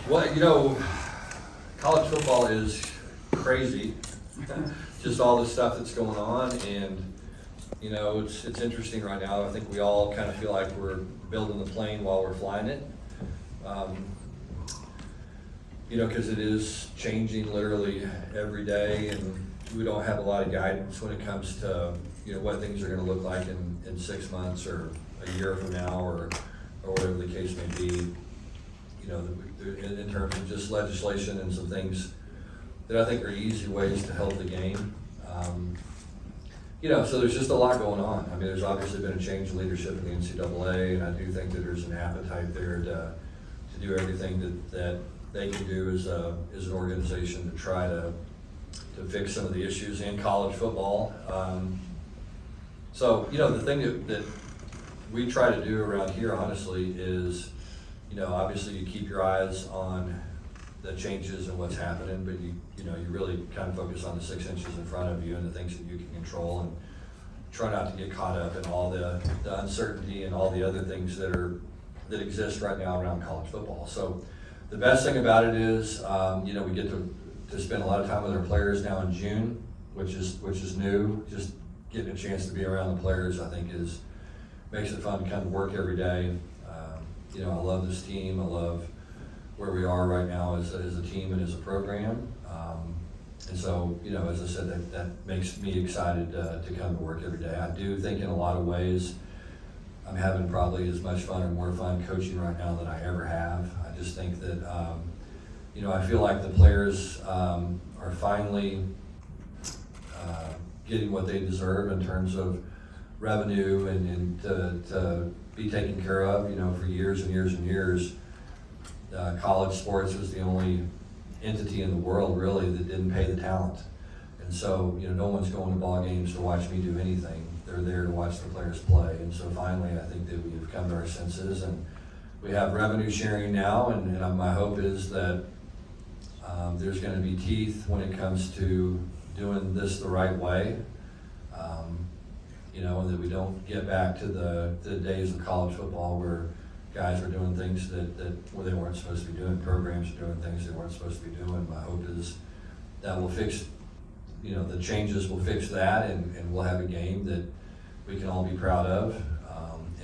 Well, college football is crazy. Just all the stuff that's going on, and it's interesting right now. I think we all kind of feel like we're building the plane while we're flying it. Because it is changing literally every day, and we don't have a lot of guidance when it comes to what things are going to look like in 6 months or a year from now, or whatever the case may be. In terms of just legislation and some things that I think are easy ways to help the game. So there's just a lot going on. I mean, there's obviously been a change in leadership in the NCAA, and I do think that there's an appetite there to do everything that they can do as an organization to try to fix some of the issues in college football. The thing that we try to do around here, honestly, is obviously you keep your eyes on the changes and what's happening, but you really kind of focus on the 6 inches in front of you and the things that you can control, and try not to get caught up in all the uncertainty and all the other things that exist right now around college football. So the best thing about it is, we get to spend a lot of time with our players now in June, which is new. Just getting a chance to be around the players, I think, makes it fun to come to work every day. I love this team. I love where we are right now as a team and as a program. And so, as I said, that makes me excited to come to work every day. I do think in a lot of ways I'm having probably as much fun or more fun coaching right now than I ever have. I just think that, I feel like the players are finally getting what they deserve in terms of revenue and to be taken care of. For years and years and years, college sports was the only entity in the world really that didn't pay the talent. And so, no one's going to ball games to watch me do anything. They're there to watch the players play. And so finally, I think that we've come to our senses, and we have revenue sharing now, and my hope is that there's going to be teeth when it comes to doing this the right way. And that we don't get back to the days of college football where guys are doing things that they weren't supposed to be doing, programs are doing things they weren't supposed to be doing. My hope is that will fix, the changes will fix that, and we'll have a game that we can all be proud of,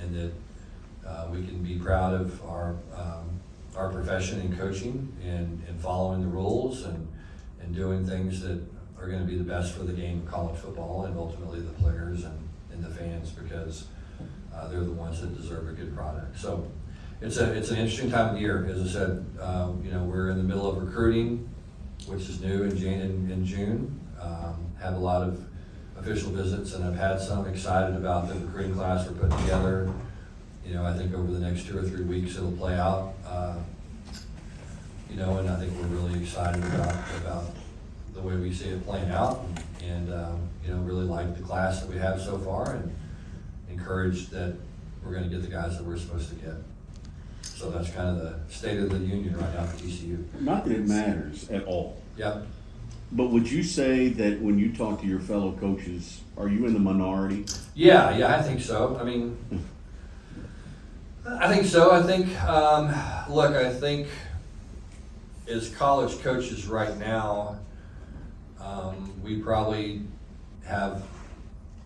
and that we can be proud of our profession in coaching and following the rules and doing things that are going to be the best for the game of college football, and ultimately the players and the fans, because they're the ones that deserve a good product. So it's an interesting time of the year. As I said, we're in the middle of recruiting, which is new in June. Have a lot of official visits, and I've had some. Excited about the recruiting class we're putting together. I think over the next 2 or 3 weeks it'll play out. And I think we're really excited about the way we see it playing out, and really like the class that we have so far, and encouraged that we're going to get the guys that we're supposed to get. So that's kind of the state of the union right now for TCU. Not that it matters at all. Yep. But would you say that when you talk to your fellow coaches, are you in the minority? Yeah, I think so. I mean, I think so. I think, I think as college coaches right now, we probably have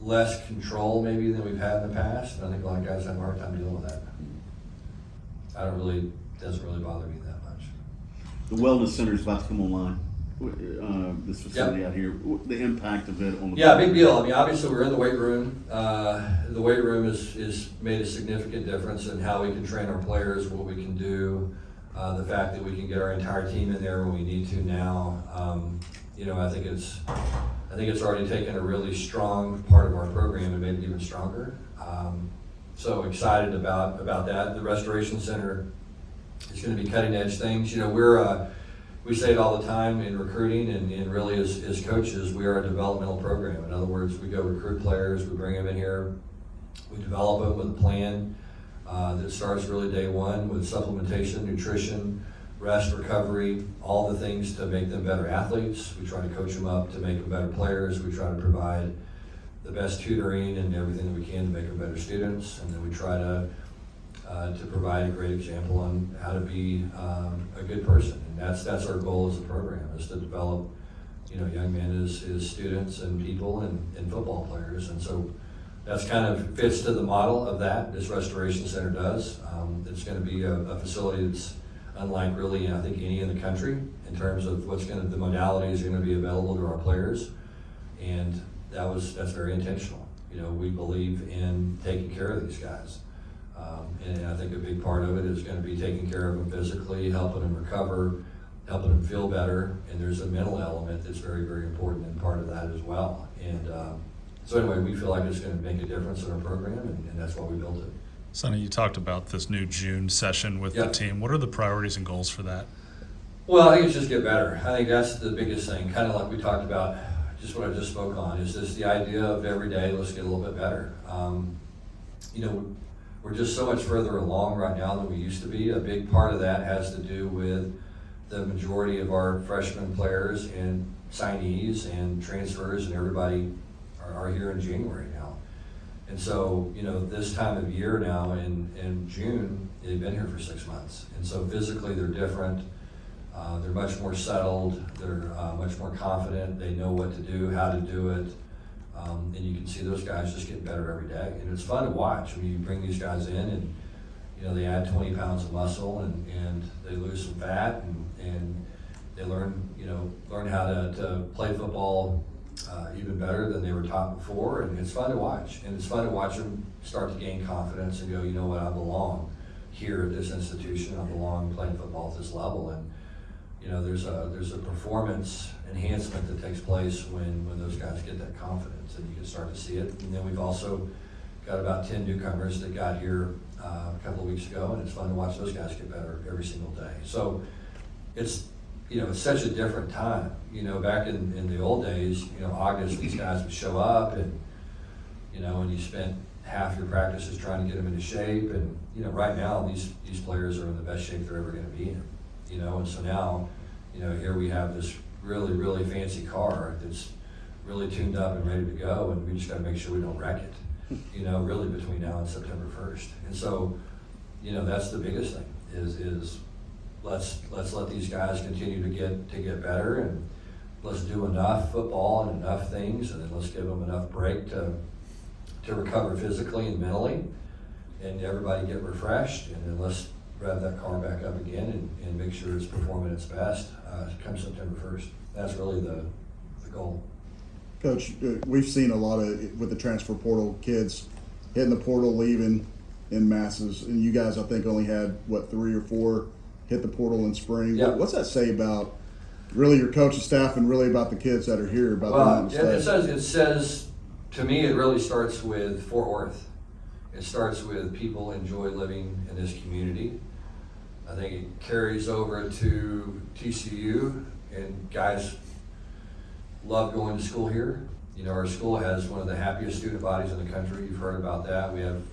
less control maybe than we've had in the past. And I think a lot of guys have a hard time dealing with that. Doesn't really bother me that much. The wellness center is about to come online. This facility Yep. out here, the impact of it on the Yeah, big deal. I mean, obviously we're in the weight room. The weight room is made a significant difference in how we can train our players, what we can do. The fact that we can get our entire team in there when we need to now. I think it's already taken a really strong part of our program and made it even stronger. So excited about that. The Restoration Center is going to be cutting edge things. We say it all the time in recruiting, and really as coaches, we are a developmental program. In other words, we go recruit players, we bring them in here, we develop them with a plan that starts really day one with supplementation, nutrition, rest, recovery, all the things to make them better athletes. We try to coach them up to make them better players. We try to provide the best tutoring and everything that we can to make them better students. And then we try to to provide a great example on how to be a good person. And that's our goal as a program, is to develop, young men as students and people and football players. And so that's kind of fits to the model of that, this Restoration Center does. It's going to be a facility that's unlike really, I think, any in the country in terms of the modalities are going to be available to our players. And that's very intentional. We believe in taking care of these guys. And I think a big part of it is going to be taking care of them physically, helping them recover, helping them feel better. And there's a mental element that's very, very important and part of that as well. And so anyway, we feel like it's going to make a difference in our program, and that's why we built it. Sonny, you talked about this new June session with the team. What are the priorities and goals for that? Well, I think it's just get better. I think that's the biggest thing, kind of like we talked about, just what I just spoke on, is just the idea of every day, let's get a little bit better. We're just so much further along right now than we used to be. A big part of that has to do with the majority of our freshman players and signees and transfers and everybody are here in January now. And so, this time of year now in June, they've been here for 6 months. And so physically they're different. They're much more settled. They're much more confident. They know what to do, how to do it. And you can see those guys just get better every day. And it's fun to watch. You bring these guys in and, they add 20 pounds of muscle and they lose some fat and they learn how to play football even better than they were taught before. And it's fun to watch. And it's fun to watch them start to gain confidence and go, you know what, I belong here at this institution. I belong playing football at this level. And, there's a performance enhancement that takes place when those guys get that confidence, and you can start to see it. And then we've also got about 10 newcomers that got here a couple of weeks ago, and it's fun to watch those guys get better every single day. So it's such a different time. Back in the old days, August, these guys would show up and you spent half your practices trying to get them into shape. And, right now these players are in the best shape they're ever going to be in. And so now, here we have this really, really fancy car that's really tuned up and ready to go, and we just got to make sure we don't wreck it, really between now and September 1st. And so, that's the biggest thing is let's let these guys continue to get better, and let's do enough football and enough things, and then let's give them enough break to recover physically and mentally, and everybody get refreshed, and then let's rev that car back up again and make sure it's performing its best come September 1st. That's really the goal. Coach, we've seen a lot of, with the transfer portal, kids hitting the portal, leaving in masses, and you guys, I think, only had, 3 or 4 hit the portal in spring. Yeah. What's that say about really your coaching staff and really about the kids that are here? It says, to me, it really starts with Fort Worth. It starts with people enjoy living in this community. I think it carries over to TCU, and guys love going to school here. Our school has one of the happiest student bodies in the country. You've heard about that. We have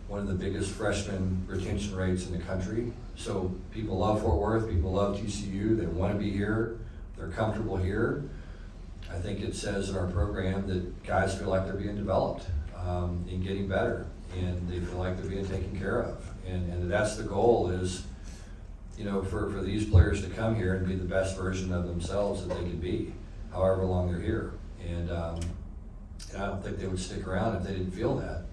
one of the biggest freshman retention rates in the country. So people love Fort Worth, people love TCU, they want to be here, they're comfortable here. I think it says in our program that guys feel like they're being developed and getting better, and they feel like they're being taken care of. And that's the goal is, for these players to come here and be the best version of themselves that they can be, however long they're here. And I don't think they would stick around if they didn't feel that.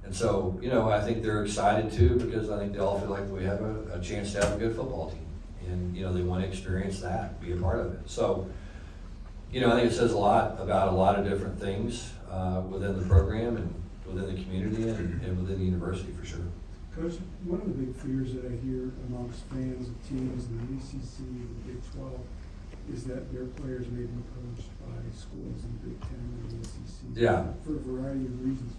And so, I think they're excited too, because I think they all feel like we have a chance to have a good football team. And, they want to experience that, be a part of it. So, I think it says a lot about a lot of different things within the program and within the community and within the university for sure. Coach, one of the big fears that I hear amongst fans of teams in the ACC and the Big 12 is that their players may be poached by schools in the Big 10 or the SEC. Yeah. For a variety of reasons.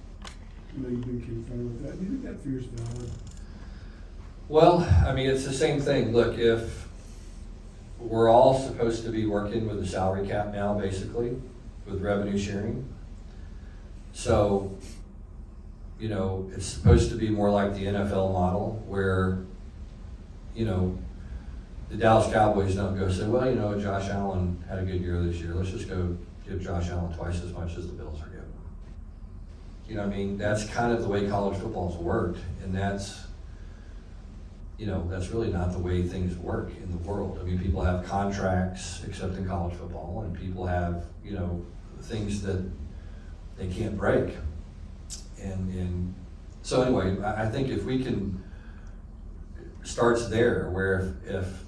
You've been confronted with that. Do you think that fear is valid? Well, it's the same thing. Look, if we're all supposed to be working with a salary cap now, basically, with revenue sharing. So, it's supposed to be more like the NFL model where, the Dallas Cowboys don't go say, well, Josh Allen had a good year this year. Let's just go give Josh Allen twice as much as the Bills are giving. That's kind of the way college football's worked, and that's that's really not the way things work in the world. I mean, people have contracts, except in college football, and people have, things that they can't break. And so anyway, I think if we can, starts there, where if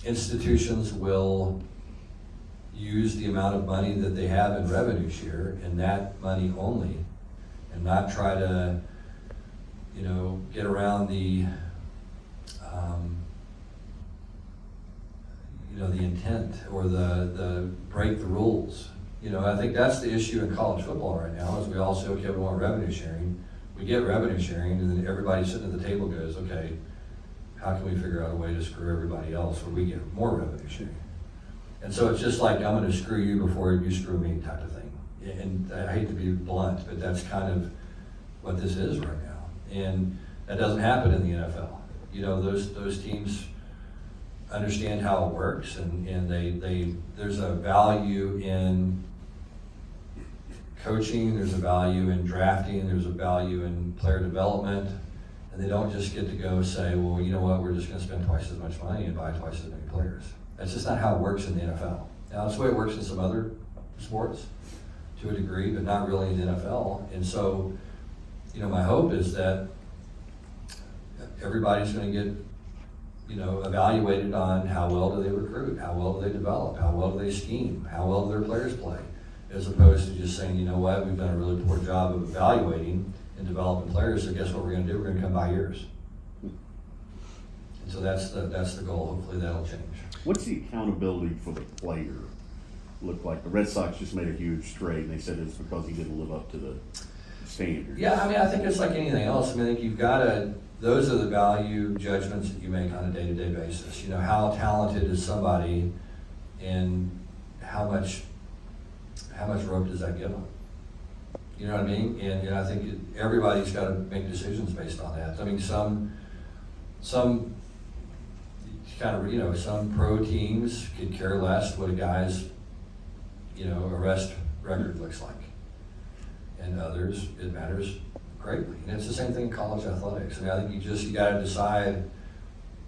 institutions will use the amount of money that they have in revenue share and that money only, and not try to, get around the intent or the break the rules. I think that's the issue in college football right now, is we all say, okay, we want revenue sharing. We get revenue sharing, and then everybody sitting at the table goes, okay, how can we figure out a way to screw everybody else where we get more revenue sharing? And so it's just like, I'm gonna screw you before you screw me type of thing. And I hate to be blunt, but that's kind of what this is right now. And that doesn't happen in the NFL. Those teams understand how it works, and there's a value in coaching, there's a value in drafting, there's a value in player development, and they don't just get to go say, well, you know what, we're just gonna spend twice as much money and buy twice as many players. That's just not how it works in the NFL. Now, that's the way it works in some other sports to a degree, but not really in the NFL. And so, my hope is that everybody's gonna get, evaluated on how well do they recruit, how well do they develop, how well do they scheme, how well do their players play, as opposed to just saying, you know what, we've done a really poor job of evaluating and developing players, so guess what we're gonna do? We're gonna come buy yours. And so that's the goal. Hopefully that'll change. What's the accountability for the player look like? The Red Sox just made a huge trade, and they said it's because he didn't live up to the standards. Yeah, I think it's like anything else. I think you've gotta, those are the value judgments that you make on a day-to-day basis. How talented is somebody, and how much rope does that give them? You know what I mean? And I think everybody's got to make decisions based on that. Some kind of, some pro teams could care less what a guy's, arrest record looks like. And others, it matters greatly. And it's the same thing in college athletics. I think you got to decide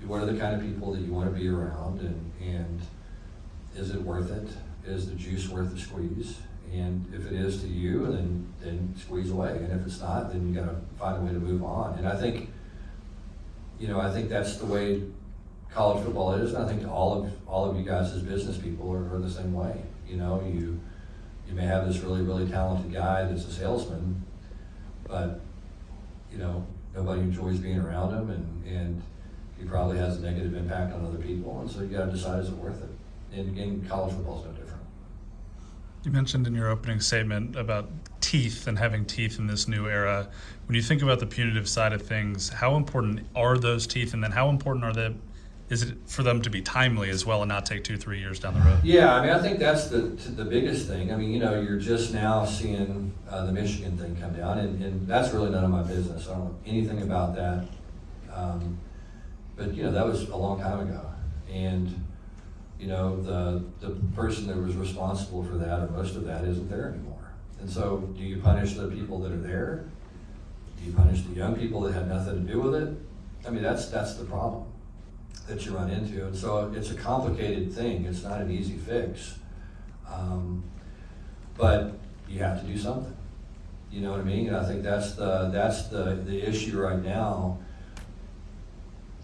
what are the kind of people that you want to be around, and is it worth it? Is the juice worth the squeeze? And if it is to you, then squeeze away. And if it's not, then you got to find a way to move on. And I think that's the way college football is. And I think all of you guys as business people are the same way. You may have this really, really talented guy that's a salesman, but nobody enjoys being around him, and he probably has a negative impact on other people. And so you got to decide, is it worth it? And again, college football is no different. You mentioned in your opening statement about teeth and having teeth in this new era. When you think about the punitive side of things, how important are those teeth, and then how important is it for them to be timely as well and not take 2-3 years down the road? Yeah, I think that's the biggest thing. You're just now seeing the Michigan thing come down, and that's really none of my business. I don't know anything about that. But that was a long time ago, and the person that was responsible for that, or most of that, isn't there anymore. And so, do you punish the people that are there? Do you punish the young people that had nothing to do with it? That's the problem that you run into. And so it's a complicated thing. It's not an easy fix. But you have to do something. You know what I mean? And I think that's the issue right now.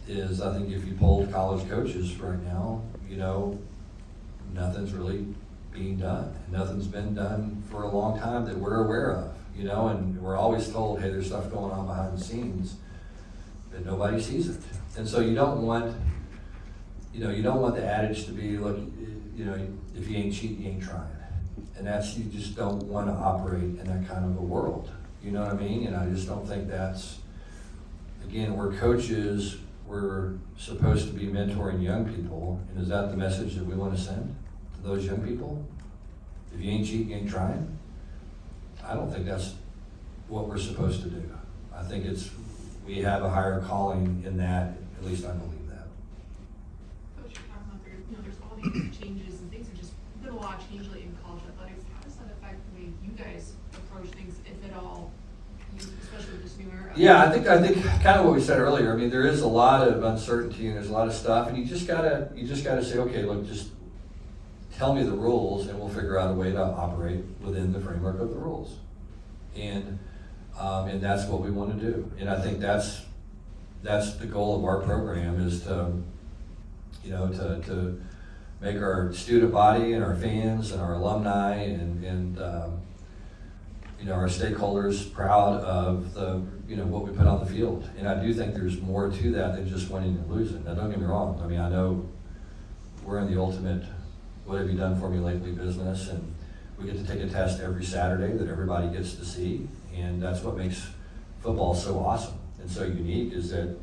Is I think if you polled college coaches right now, nothing's really being done. Nothing's been done for a long time that we're aware of, and we're always told, hey, there's stuff going on behind the scenes, but nobody sees it. And so you don't want the adage to be, look, if you ain't cheating, you ain't trying. And you just don't want to operate in that kind of a world. You know what I mean? And I just don't think that's, again, we're coaches, we're supposed to be mentoring young people, and is that the message that we want to send to those young people? If you ain't cheating, you ain't trying? I don't think that's what we're supposed to do. I think we have a higher calling in that, at least I believe that. Coach, you're talking about there's all these changes and things have just been a lot of change lately in college athletics. How does that affect the way you guys approach things, if at all, especially with this new era? Yeah, I think kind of what we said earlier. I mean, there is a lot of uncertainty and there's a lot of stuff, and you just gotta say, okay, look, just tell me the rules, and we'll figure out a way to operate within the framework of the rules. And that's what we want to do. And I think that's the goal of our program, is to make our student body and our fans and our alumni and our stakeholders proud of what we put on the field. And I do think there's more to that than just winning and losing. Now, don't get me wrong. I mean, I know we're in the ultimate "what have you done for me lately" business, and we get to take a test every Saturday that everybody gets to see, and that's what makes football so awesome and so unique, is that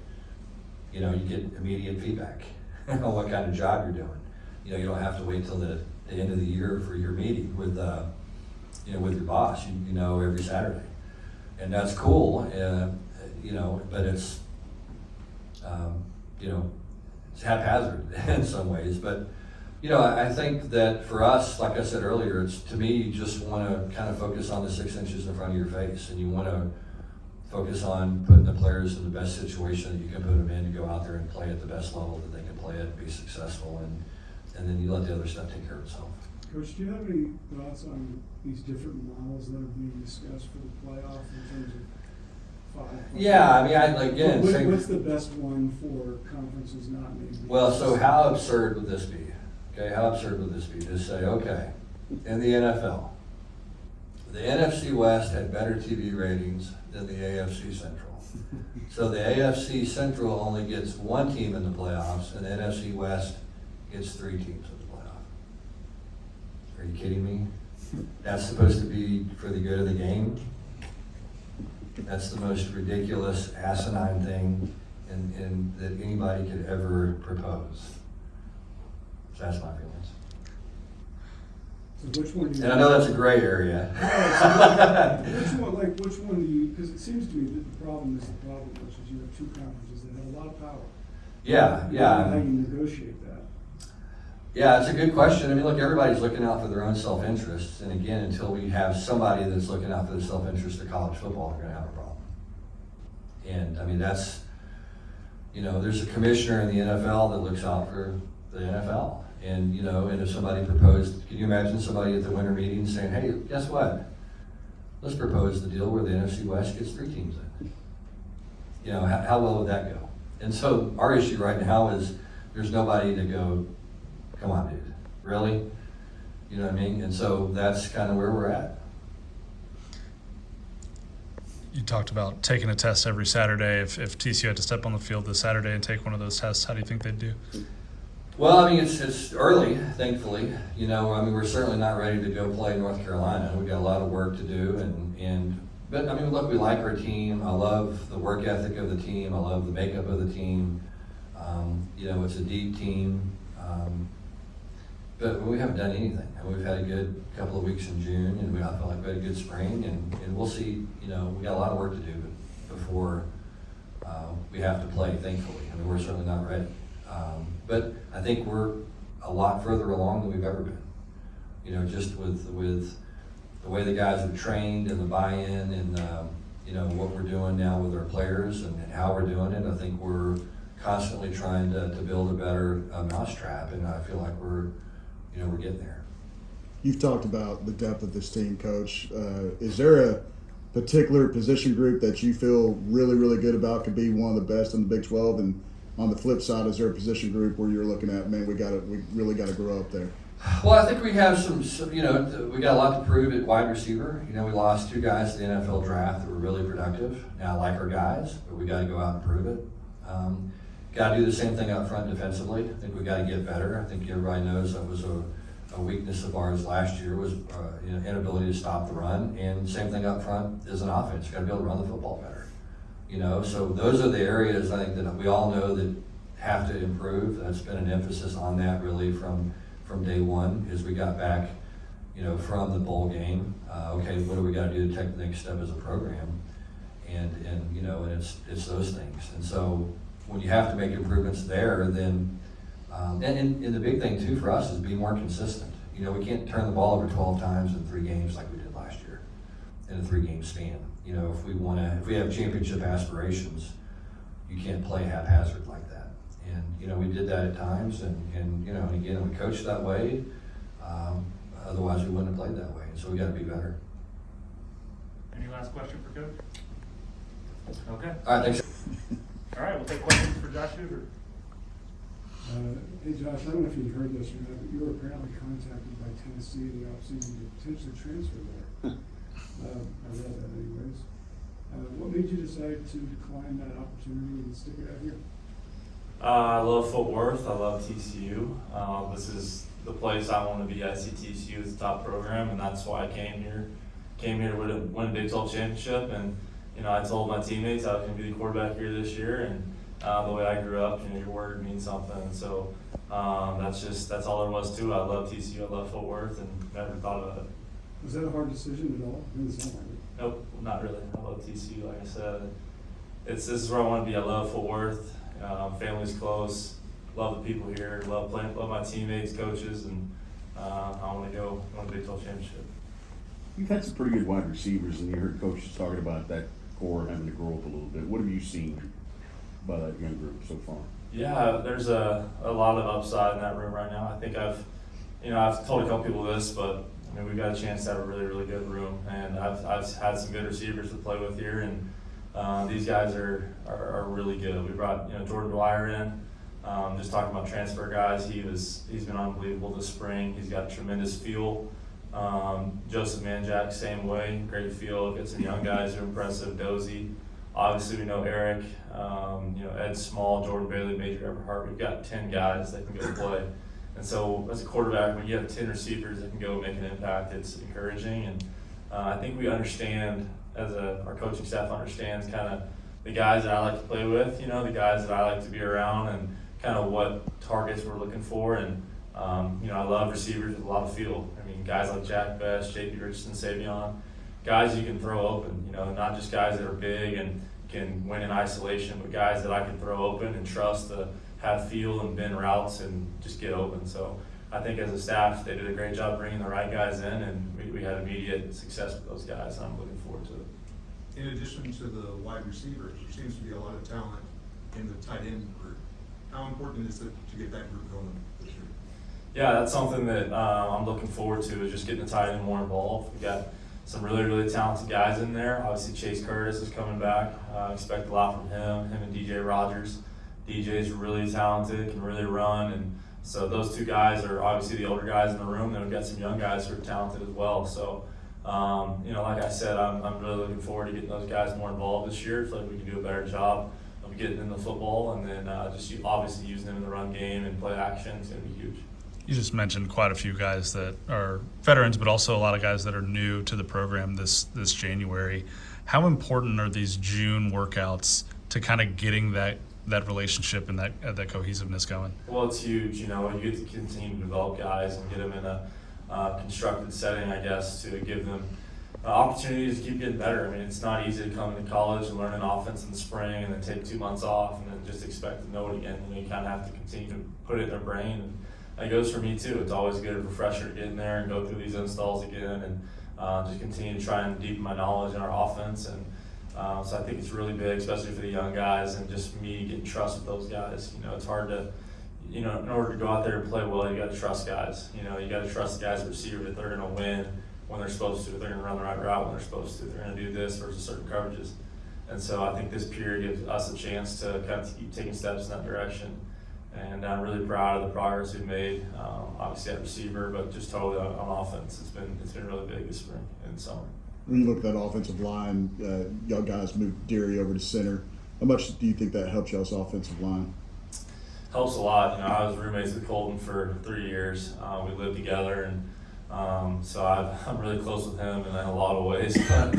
you get immediate feedback on what kind of job you're doing. You don't have to wait till the end of the year for your meeting with your boss. You know every Saturday, and that's cool. But it's it's haphazard in some ways. But I think that for us, like I said earlier, it's, to me, you just want to kind of focus on the 6 inches in front of your face, and you want to focus on putting the players in the best situation that you can put them in to go out there and play at the best level that they can play at, be successful, and then you let the other stuff take care of itself. Coach, do you have any thoughts on these different models that are being discussed for the playoff in terms of 5? Yeah, I mean, What's the best one for conferences not maybe? Well, so how absurd would this be? Okay, how absurd would this be to say, okay, in the NFL, the NFC West had better TV ratings than the AFC Central. So the AFC Central only gets one team in the playoffs, and the NFC West gets 3 teams in the playoff. Are you kidding me? That's supposed to be for the good of the game? That's the most ridiculous, asinine thing that anybody could ever propose. So that's my feelings. So which one do you? And I know that's a gray area. Which one do you, because it seems to me that the problem, which is you have 2 conferences that have a lot of power. Yeah. How you negotiate that? Yeah, it's a good question. I mean, look, everybody's looking out for their own self-interests. And again, until we have somebody that's looking out for the self-interest of college football, we're going to have a problem. And I mean, that's, there's a commissioner in the NFL that looks out for the NFL. And, and if somebody proposed, can you imagine somebody at the winter meeting saying, hey, guess what? Let's propose the deal where the NFC West gets 3 teams in. How well would that go? And so our issue right now is there's nobody to go, come on, dude, really? You know what I mean? And so that's kind of where we're at. You talked about taking a test every Saturday. If TCU had to step on the field this Saturday and take one of those tests, how do you think they'd do? Well, I mean, it's early, thankfully. We're certainly not ready to go play North Carolina. We've got a lot of work to do, but I mean, look, we like our team. I love the work ethic of the team. I love the makeup of the team. It's a deep team. But we haven't done anything. And we've had a good couple of weeks in June, and I feel like we had a good spring, and we'll see. We got a lot of work to do before we have to play, thankfully. I mean, we're certainly not ready. But I think we're a lot further along than we've ever been. Just with the way the guys are trained and the buy-in and what we're doing now with our players and how we're doing it. I think we're constantly trying to build a better mousetrap, and I feel like we're getting there. You've talked about the depth of this team, Coach. Is there a particular position group that you feel really, really good about, could be one of the best in the Big 12? And on the flip side, is there a position group where you're looking at, man, we really got to grow up there? Well, I think we have some, we got a lot to prove at wide receiver. We lost 2 guys to the NFL draft that were really productive. Now, I like our guys, but we got to go out and prove it. Got to do the same thing up front defensively. I think we got to get better. I think everybody knows that was a weakness of ours last year, was inability to stop the run. And same thing up front is an offense. You got to be able to run the football better. So those are the areas I think that we all know that have to improve. That's been an emphasis on that really from day one, as we got back, from the bowl game. Okay, what do we got to do to take the next step as a program? And it's those things. And so when you have to make improvements there, then and the big thing too for us is be more consistent. We can't turn the ball over 12 times in 3 games like we did last year in a 3-game span. you know, if we have championship aspirations, you can't play haphazard like that. And, you know, we did that at times, and you know, and again, we coached that way. Otherwise, we wouldn't have played that way. So we got to be better. Any last question for Coach? Okay. All right, thanks. All right, we'll take questions for Josh Hoover. Hey Josh, I don't know if you heard this or not, but you were apparently contacted by Tennessee in the offseason to potentially transfer there. I read that anyways. What made you decide to decline that opportunity and stick it out here? I love Fort Worth. I love TCU. This is the place I want to be. I see TCU as the top program, and that's why I came here. Came here to win a Big 12 championship, and you know, I told my teammates I was going to be the quarterback here this year, and the way I grew up, you know, your word means something. And so that's all there was to it. I love TCU. I love Fort Worth, and never thought about it. Was that a hard decision at all? It didn't sound like it. Nope, not really. I love TCU. Like I said, this is where I want to be. I love Fort Worth. Family's close. Love the people here. Love playing. Love my teammates, coaches, and I want to go win a Big 12 championship. You've had some pretty good wide receivers, and you heard coaches talking about that core having to grow up a little bit. What have you seen by that young group so far? Yeah, there's a lot of upside in that room right now. I think I've told a couple people this, but I mean, we've got a chance to have a really, really good room, and I've had some good receivers to play with here, and these guys are really good. We brought, you know, Jordan Dwyer in. Just talking about transfer guys, he's been unbelievable this spring. He's got tremendous feel. Joseph Manjack, same way, great feel. Get some young guys who are impressive. Dozy, obviously we know Eric. You know, Ed Small, Jordan Bailey, Major Everhart. We've got 10 guys that can go play. And so as a quarterback, when you have 10 receivers that can go make an impact, it's encouraging. And I think we understand, our coaching staff understands kind of the guys that I like to play with, you know, the guys that I like to be around, and kind of what targets we're looking for. And you know, I love receivers with a lot of feel. I mean, guys like Jack Best, J.P. Richardson, Savion, guys you can throw open, you know, not just guys that are big and can win in isolation, but guys that I can throw open and trust to have feel and bend routes and just get open. So I think as a staff, they did a great job bringing the right guys in, and we had immediate success with those guys, and I'm looking forward to it. In addition to the wide receivers, there seems to be a lot of talent in the tight end group. How important is it to get that group going this year? Yeah, that's something that I'm looking forward to, is just getting the tight end more involved. We got some really, really talented guys in there. Obviously, Chase Curtis is coming back. Expect a lot from him and DJ Rogers. DJ's really talented, can really run, and so those two guys are obviously the older guys in the room. Then we've got some young guys who are talented as well. So, you know, like I said, I'm really looking forward to getting those guys more involved this year. I feel like we can do a better job of getting in the football, and then just obviously using them in the run game and play action is going to be huge. You just mentioned quite a few guys that are veterans, but also a lot of guys that are new to the program this January. How important are these June workouts to kind of getting that relationship and that cohesiveness going? Well, it's huge. You know, you get to continue to develop guys and get them in a constructed setting, I guess, to give them opportunities to keep getting better. I mean, it's not easy to come into college and learn an offense in the spring and then take 2 months off and then just expect to know it again. You know, you kind of have to continue to put it in their brain, and that goes for me too. It's always good, a refresher to get in there and go through these installs again, and just continue to try and deepen my knowledge in our offense. And so I think it's really big, especially for the young guys, and just me getting trust with those guys. You know, it's hard to, you know, in order to go out there and play well, you got to trust guys. You know, you got to trust the guys at receiver that they're going to win when they're supposed to. They're going to run the right route when they're supposed to. They're going to do this versus certain coverages. And so I think this period gives us a chance to kind of keep taking steps in that direction. And I'm really proud of the progress we've made, obviously at receiver, but just totally on offense. It's been really big this spring and summer. When you look at that offensive line, y'all guys moved Deary over to center. How much do you think that helps y'all's offensive line? Helps a lot. You know, I was roommates with Colton for 3 years. We lived together, and so I'm really close with him in a lot of ways. But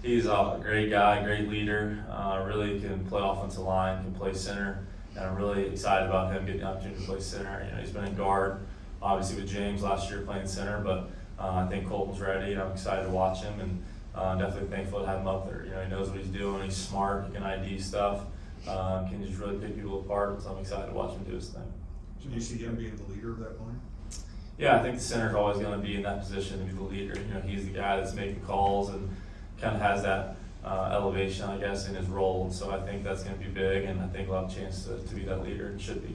he's a great guy, great leader. Really can play offensive line, can play center, and I'm really excited about him getting the opportunity to play center. You know, he's been in guard, obviously with James last year playing center, but I think Colton's ready, and I'm excited to watch him, and definitely thankful to have him up there. You know, he knows what he's doing. He's smart. He can ID stuff. Can just really pick people apart. So I'm excited to watch him do his thing. So do you see him being the leader of that line? Yeah, I think the center's always going to be in that position to be the leader. You know, he's the guy that's making calls, and kind of has that elevation, I guess, in his role. And so I think that's going to be big, and I think he'll have a chance to be that leader, and should be.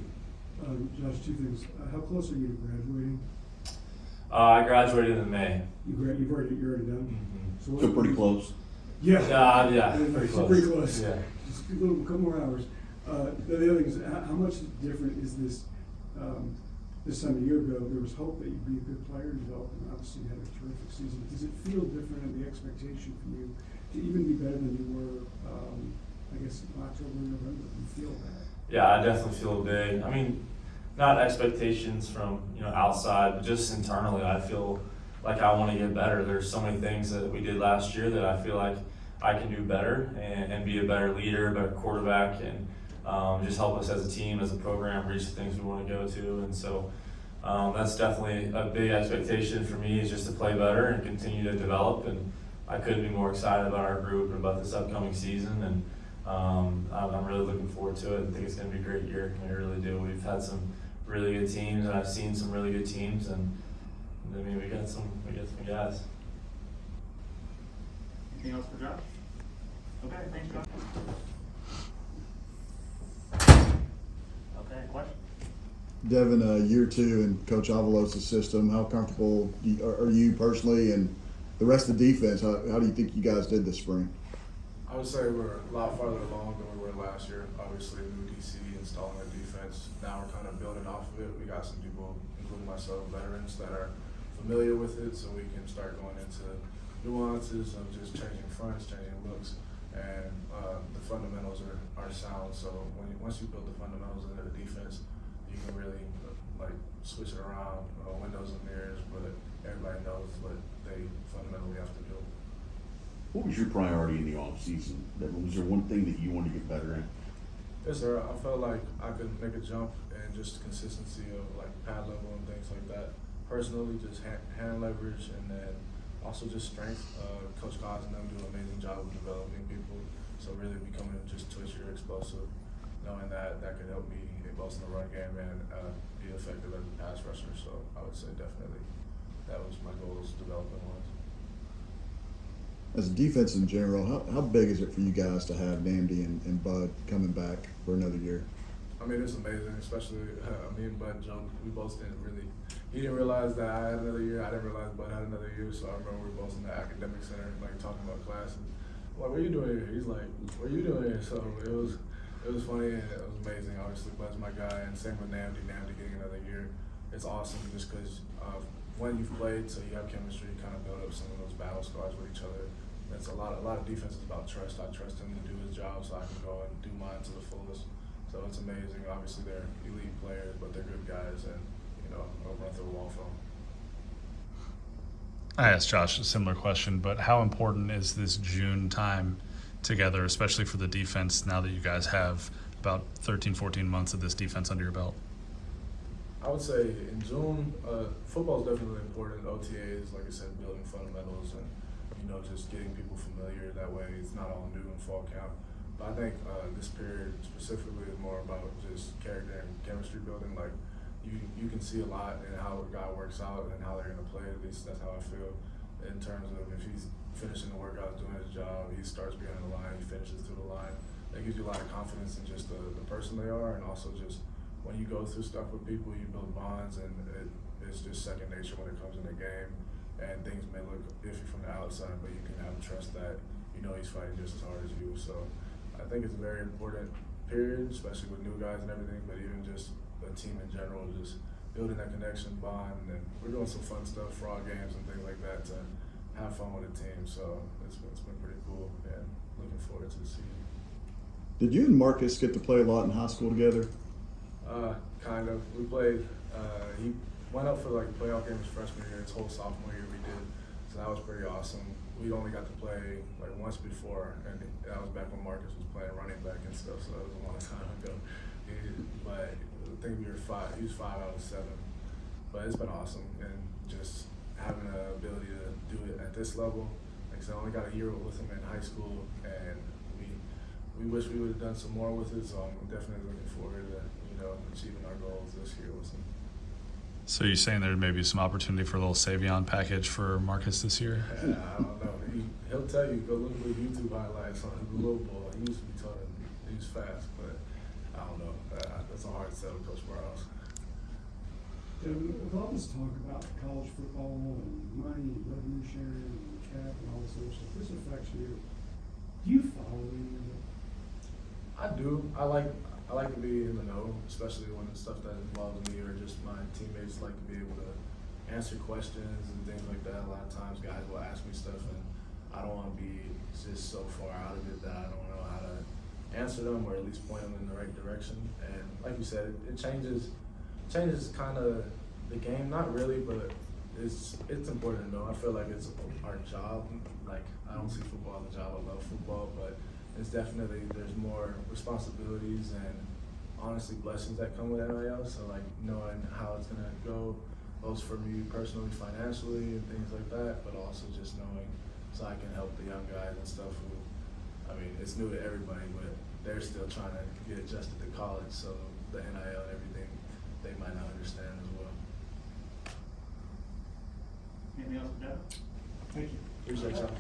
Josh, two things. How close are you to graduating? I graduated in May. You're already done? Mhm. So pretty close. Yeah. Yeah, pretty It's close. Pretty close. Yeah. Just a couple more hours. The other thing is, how much different is this, this time a year ago, there was hope that you'd be a good player in development. Obviously, you had a terrific season. Does it feel different in the expectation for you to even be better than you were, I guess, in October and November? Do you feel that? Yeah, I definitely feel big. I mean, not expectations from, outside, but just internally, I feel like I want to get better. There's so many things that we did last year that I feel like I can do better and be a better leader, a better quarterback, and just help us as a team, as a program, reach the things we want to go to. And so that's definitely a big expectation for me, is just to play better and continue to develop. And I couldn't be more excited about our group and about this upcoming season. And I'm really looking forward to it. I think it's going to be a great year. I really do. We've had some really good teams, and I've seen some really good teams, and I mean, we got some guys. Anything else for Josh? Okay, thanks, Josh. Okay, question? Devin, year two in Coach Avalos' system, how comfortable are you personally and the rest of the defense? How do you think you guys did this spring? I would say we're a lot farther along than we were last year. Obviously, new DC, installing a defense. Now we're kind of building off of it. We got some people, including myself, veterans that are familiar with it, so we can start going into nuances of just changing fronts, changing looks, and the fundamentals are sound. So once you build the fundamentals into the defense, you can really switch it around, windows and mirrors, but everybody knows what they fundamentally have to do. What was your priority in the off season? Was there one thing that you wanted to get better in? Yes, sir. I felt like I could make a jump and just consistency of pad level and things like that. Personally, just hand leverage, and then also just strength. Coach Cos and them do an amazing job of developing people. So really becoming just twitchier, explosive, knowing that could help me both in the run game and be effective as a pass rusher. So I would say definitely that was my goals development-wise. As a defense in general, how big is it for you guys to have Namdi and Bud coming back for another year? I mean, it's amazing, especially me and Bud joked. We both he didn't realize that I had another year. I didn't realize Bud had another year. So I remember we were both in the academic center, talking about classes. I'm like, what are you doing here? He's like, what are you doing here? So it was funny, and it was amazing. Obviously, Bud's my guy, and same with Namdi getting another year. It's awesome just because when you've played, so you have chemistry, you kind of build up some of those battle scars with each other. It's a lot of defense is about trust. I trust him to do his job, so I can go and do mine to the fullest. So it's amazing. Obviously, they're elite players, but they're good guys, and I'll run through a wall for them. I asked Josh a similar question, but how important is this June time together, especially for the defense, now that you guys have about 13, 14 months of this defense under your belt? I would say in June, football is definitely important. OTAs, like I said, building fundamentals and just getting people familiar. That way, it's not all new in fall camp. But I think this period specifically is more about just character and chemistry building. You can see a lot in how a guy works out and how they're going to play. At least that's how I feel in terms of if he's finishing the workout, doing his job, he starts behind the line, he finishes through the line. That gives you a lot of confidence in just the person they are, and also just when you go through stuff with people, you build bonds, and it's just second nature when it comes in the game. And things may look iffy from the outside, but you can have trust that he's fighting just as hard as you. So I think it's a very important period, especially with new guys and everything, but even just the team in general, just building that connection, bond, and we're doing some fun stuff, fraud games and things like that to have fun with the team. So it's been pretty cool, and looking forward to the season. Did you and Marcus get to play a lot in high school together? Kind of. We played. He went up for playoff games freshman year. His whole sophomore year we did, so that was pretty awesome. We only got to play once before, and that was back when Marcus was playing running back and stuff. So that was a long time ago. But I think we were 5. He was 5 out of 7. But it's been awesome, and just having the ability to do it at this level. Like I said, I only got a year with him in high school, and we wish we would have done some more with it. So I'm definitely looking forward to achieving our goals this year with him. So you're saying there may be some opportunity for a little Savion package for Marcus this year? I don't know. he'll tell you, go look at the YouTube highlights on the little ball. He used to be talking, he was fast, but I don't know. That's a hard sell to Coach Barros. Devin, with all this talk about college football and money and revenue sharing and cap and all this other stuff, this affects you. Do you follow any of it? I do. I like to be in the know, especially when it's stuff that involves me or just my teammates. Like to be able to answer questions and things like that. A lot of times guys will ask me stuff and I don't want to be just so far out of it that I don't know how to answer them or at least point them in the right direction. And like you said, it changes kind of the game. Not really, but it's important to know. I feel like it's our job. Like I don't see football as a job. I love football, but it's definitely, there's more responsibilities and honestly blessings that come with NIL. So like knowing how it's gonna go, both for me personally, financially, and things like that, but also just knowing so I can help the young guys and stuff who, I mean, it's new to everybody, but they're still trying to get adjusted to college. So the NIL and everything, they might not understand as well. Anything else, Jeff? Thank you. Appreciate y'all.